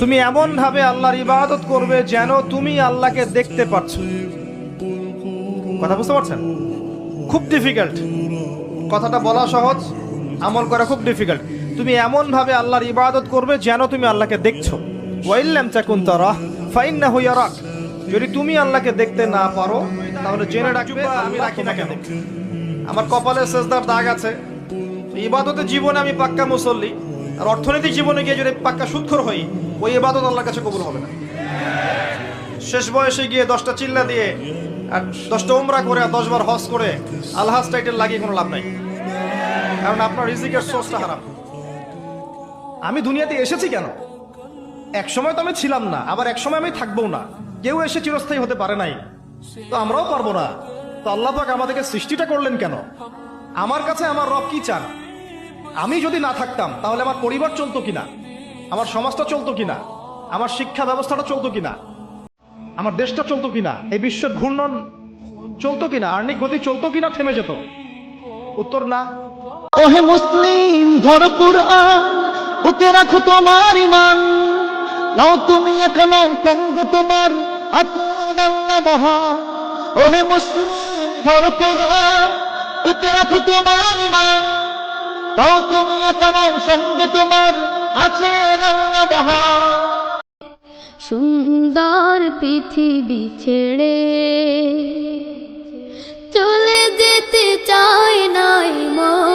তুমি এমন ভাবে আল্লাহর ইবাদত করবে যেন তুমি আল্লাহকে দেখতে পাচ্ছ। কথা বুঝতে পারছেন? খুব ডিফিকাল্ট, কথাটা বলা সহজ, আমল করা খুব ডিফিকাল্ট। তুমি এমন ভাবে আল্লাহর ইবাদত করবে যেন তুমি আল্লাহকে দেখছো। ওয়াইল্লাম তাকুন তারাহ ফাইন্নাহু ইয়ারাক। যদি তুমি আল্লাহকে দেখতে না পারো তাহলে জেনে রাখবে আমি রাখি না কেন। আমার কপালে সেজদার দাগ আছে, ইবাদতের জীবনে আমি পাক্কা মুসল্লি, আর অর্থনৈতিক জীবনে গিয়ে যদি পাক্কা সুদখোর হই, ওই ইবাদত আল্লাহর কাছে কবুল হবে না। শেষ বয়সে গিয়ে 10টা চিল্লা দিয়ে আর 10টা উমরা করে আর 10 বার হজ করে আলহাজ টাইটেল লাগিয়ে কোনো লাভ নাই, কারণ আপনার রিজিকের সোর্সটা হারাম। আমি দুনিয়াতে এসেছি কেন? এক সময় তো আমি ছিলাম না, আবার এক সময় আমি থাকবো না। কেউ এসে চিরস্থায়ী হতে পারে নাই, তো আমরাও পারবো না। তো আল্লাহ পাক আমাদেরকে সৃষ্টিটা করলেন কেন? আমার কাছে আমার রব কি চান? আমি যদি না থাকতাম তাহলে আমার পরিবার চলতো কিনা, আমার সমাজটা চলতো কিনা, আমার শিক্ষা ব্যবস্থাটা চলতো কিনা, আমার দেশটা চলতো কিনা, এই বিশ্বের ঘূর্ণন চলতো কিনা, আর্নিক গতি চলতো কিনা, থেমে যেত? উত্তর না। ওহে মুসলিম ধরো কুরআন, ওতে রাখো তোমার ঈমান। নাও তুমি এখানে সঙ্গ তোমার আছেন আল্লাহ মহান। ওহে মুসলিম ধরো কুরআন, ওতে রাখো তোমার ঈমান। নাও তুমি এখানে সঙ্গ তোমার আছেন আল্লাহ মহান। সুন্দর পৃথিবী ছেড়ে চলে যেতে চায় নাই মন,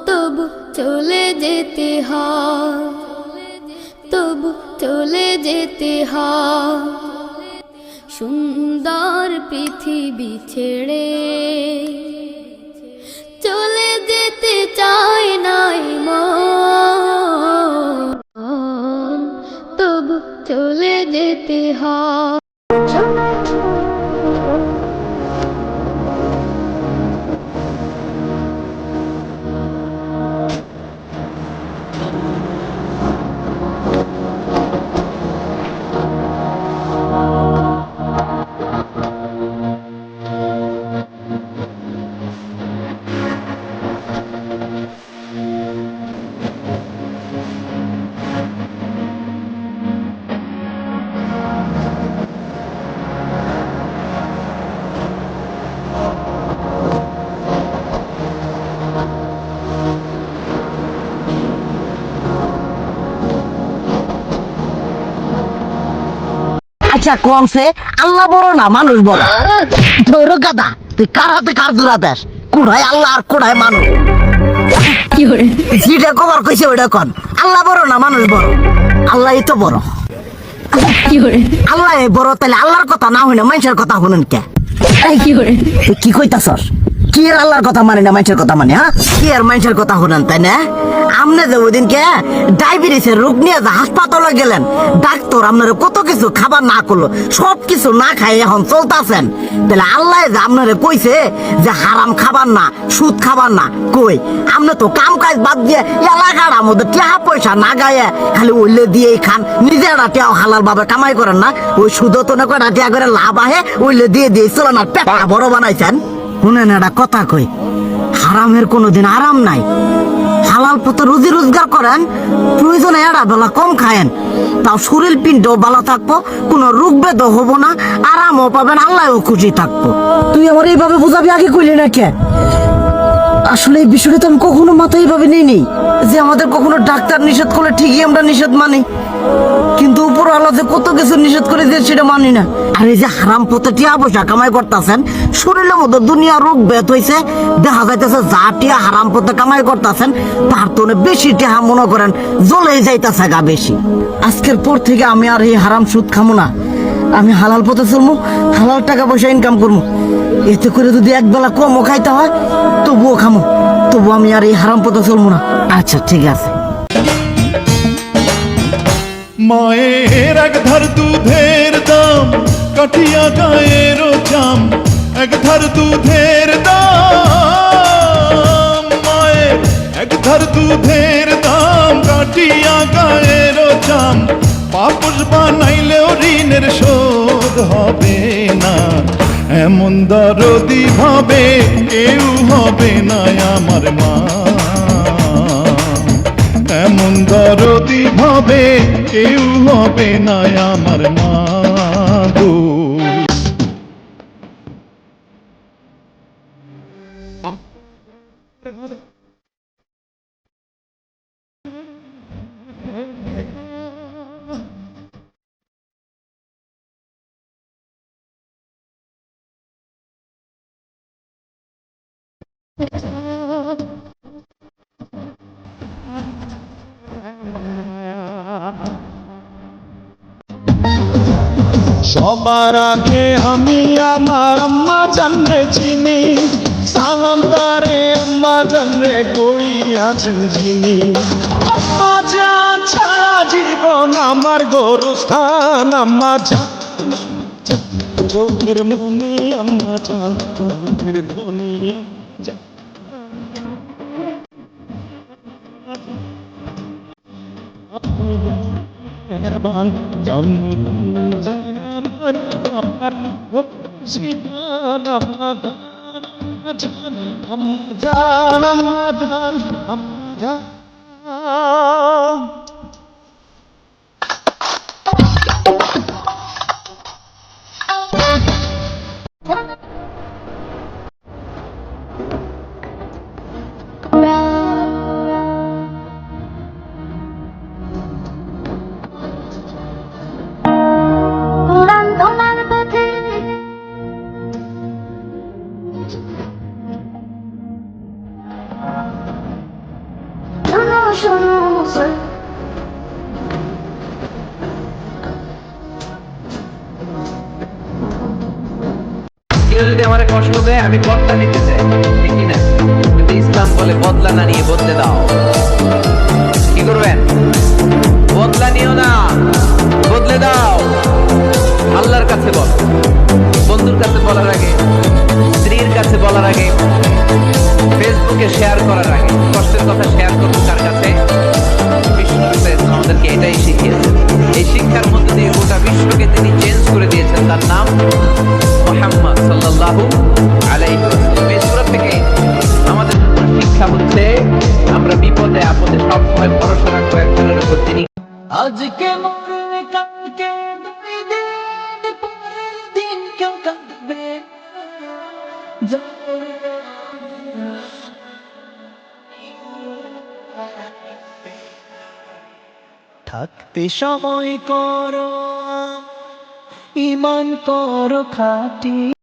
তবু চলে যেতে হয়, তবু চলে যেতে হয়। সুন্দর পৃথিবী ছেড়ে চলে যেতে চায় নাই মন, তবু চলে যেতে হয়। আচ্ছা কমছে আল্লাহ বড় না মানুষ বড়? ধরো গাদা, তুই কার হাতে কার দূরা দেশ? কুড়ায় আল্লাহ আর কুড়ায় মানুষ। যেটা কবার কইছে ওইটা কন। আল্লাহ বড় না মানুষ বড়? আল্লাহই তো বড়। আল্লাহ বড়, তাহলে আল্লাহর কথা না হই না মানুষের কথা শুনেন কে? তুই কি কইতাছস? কি আর আল্লাহর কথা মানে না মানুষের কথা মানে? হ্যাঁ, কি আর মানুষের কথা শুনেন তাই না? আমনে যে ওইদিনকে ডায়াবেটিসের রোগ নিয়ে যে হাসপাতালে গেলেন, ডাক্তার আপনার কত কিছু খাবার না করলো, সব কিছু না খাই এখন চলতেছেন। তাহলে আল্লাহ যে আপনারে কইছে যে হারাম খাবার না, সুদ খাবার না, কই আপনি তো কাম কাজ বাদ দিয়ে এলাকার মধ্যে টাকা পয়সা না গায়ে খালি ওইলে দিয়েই খান। নিজেরা টিয়াও হালাল ভাবে কামাই করেন না, ওই সুদ তো না কয়টা টিয়া করে লাভ আহে ওইলে দিয়ে দিয়ে চলেন আর পেটা বড় বানাইছেন। শুনেন একটা কথা কই, হারামের কোনোদিন আরাম নাই। হালাল পথে রুজি রোজগার করেন, প্রয়োজনে এরা বেলা কম খায়েন, তাও শরীর পিণ্ডও ভালো থাকবো, কোনো রোগ বেদও হবো না, আরামও পাবেন, আল্লাহও খুশি থাকবো। তুই আমার এইভাবে বুঝাবি আগে কইলি না কে? আসলে এই বিষয়টা তো আমি কখনো মাথায় এইভাবে নিইনি যে আমাদের কখনো ডাক্তার নিষেধ করলে ঠিকই আমরা নিষেধ মানি, কিন্তু উপর আল্লাহ যে কত কিছু নিষেধ করে দিয়ে সেটা মানি না। আর এই যে হারাম পথে টিয়া পয়সা কামাই করতেছেন, শরীরের মধ্যে দুনিয়া রোগ বেত হয়েছে, দেখা যাইতেছে যা টিয়া হারাম পথে কামাই করতেছেন তার তো বেশি টিয়া মনে করেন জ্বলেই যাইতেছে গা বেশি। আজকের পর থেকে আমি আর এই হারাম সুদ খামো না, আমি হালাল পথে চলবো, হালাল টাকা পয়সা ইনকাম করবো। এতে করে যদি একবেলা কমও খাইতে হয় তবুও খামো, তবু আমি আর এই হারাম পথে চলবো না। আচ্ছা ঠিক আছে। মায়ের এক ধার দুধের দাম, কাঠিয়া গায়ের জাম, এক ধার দুধের দাম। মায়ের এক ধার দুধের দাম, কাঠিয়া গায়ের জাম। পাপস বানাইলেও ঋণের শোধ হবে না, এমন দরদি ভাবে কেউ হবে না আমার মা। এমন দরদি ভাবে কেউ হবে না আমার মা গো। সবার আগে আমি আমার আম্মা জানরে চিনি, সালাম তারে আম্মা জানরে কই আছেন যিনি। আম্মা জান ছাড়া জীবন আমার গোরস্থান, আম্মা জান চোখের মনি, আম্মা জান চোখের ধ্বনি। মেহরবান উড়ান তোমার পথে শোনো শোনো কেউ যদি আমার কষ্ট দেয় আমি বদলা নিতে চাই, ঠিক কি না? কিন্তু ইসলাম বলে বদলা না নিয়ে বদলে দাও। কি করবেন? বদলা নিও না, বদলে দাও। আল্লাহর কাছে বল, বন্ধুর কাছে বলার আগে, স্ত্রীর কাছে বলার আগে, ফেসবুকে শেয়ার করার আগে কষ্টের কথা শেয়ার করবো কার কাছে? বিষ্ণু ইসলাম আমাদেরকে এটাই শিখিয়েছেন। এই শিক্ষার মধ্যে দিয়ে গোটা বিশ্বকে তিনি চেঞ্জ করে দিয়েছেন। তার নাম মুহাম্মদ সাল্লাল্লাহু আলাইহি ওয়াসাল্লাম। এই সূরা থেকে আমাদের শিক্ষা হচ্ছে আমরা বিপদে আপদে সবসময় ভরসা রাখবো একজনের উপর, তিনি আজকে মরলে কালকে দুই দিন পরের দিন কেউ কাঁদবে থাকতে সময় করো, ইমান করো খাটি।